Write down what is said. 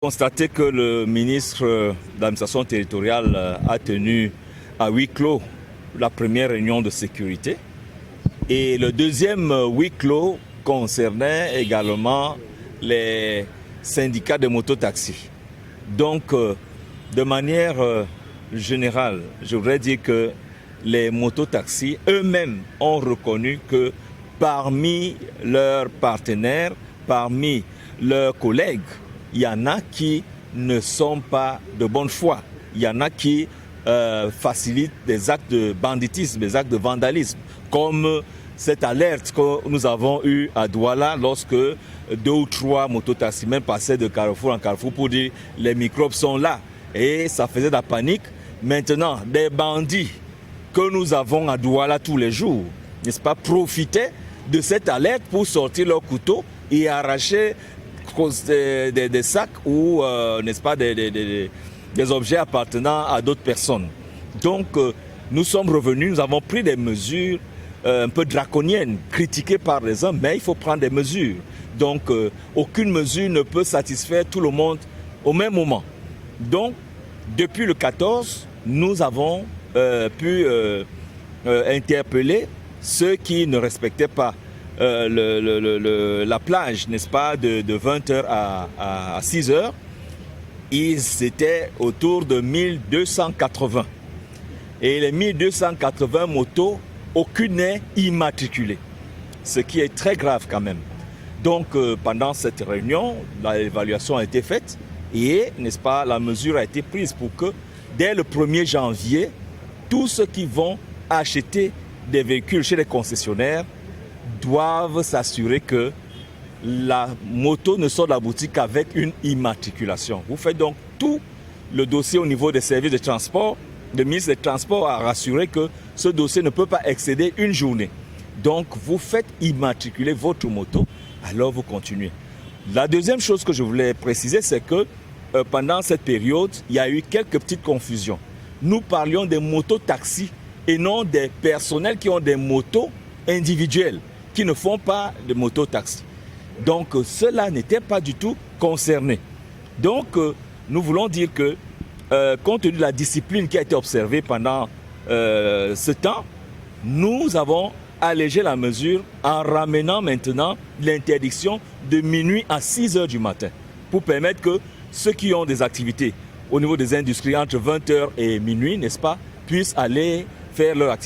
Constaté que le ministre de l'administration territoriale a tenu à huis clos la première réunion de sécurité et le deuxième huis clos concernait également les syndicats de mototaxis. Donc, de manière générale, je voudrais dire que les mototaxis eux-mêmes ont reconnu que parmi leurs partenaires, parmi leurs collègues, il y en a qui ne sont pas de bonne foi. Il y en a qui facilitent des actes de banditisme, des actes de vandalisme, comme cette alerte que nous avons eue à Douala lorsque 2 ou 3 mototaximens passaient de carrefour en carrefour pour dire les microbes sont là. Et ça faisait de la panique. Maintenant, des bandits que nous avons à Douala tous les jours, n'est-ce pas, profitaient de cette alerte pour sortir leurs couteaux et arracher des sacs ou, n'est-ce pas, des objets appartenant à d'autres personnes. Donc, nous sommes revenus, nous avons pris des mesures un peu draconiennes, critiquées par les uns, mais il faut prendre des mesures. Donc, aucune mesure ne peut satisfaire tout le monde au même moment. Donc, depuis le 14, nous avons pu interpeller ceux qui ne respectaient pas la plage, n'est-ce pas, de 20h à 6h. Ils étaient autour de 1280. Et les 1280 motos, aucune n'est immatriculée. Ce qui est très grave quand même. Donc, pendant cette réunion, l'évaluation a été faite et, n'est-ce pas, la mesure a été prise pour que, dès le 1er janvier, tous ceux qui vont acheter des véhicules chez les concessionnaires doivent s'assurer que la moto ne sort de la boutique qu'avec une immatriculation. Vous faites donc tout le dossier au niveau des services de transport. Le ministre des Transports a rassuré que ce dossier ne peut pas excéder une journée. Donc, vous faites immatriculer votre moto, alors vous continuez. La deuxième chose que je voulais préciser, c'est que pendant cette période, il y a eu quelques petites confusions. Nous parlions des mototaxis et non des personnels qui ont des motos individuelles, qui ne font pas de mototaxi. Donc, cela n'était pas du tout concerné. Donc, nous voulons dire que, compte tenu de la discipline qui a été observée pendant ce temps, nous avons allégé la mesure en ramenant maintenant l'interdiction de minuit à 6h du matin pour permettre que ceux qui ont des activités au niveau des industries entre 20h et minuit, n'est-ce pas, puissent aller faire leur activité.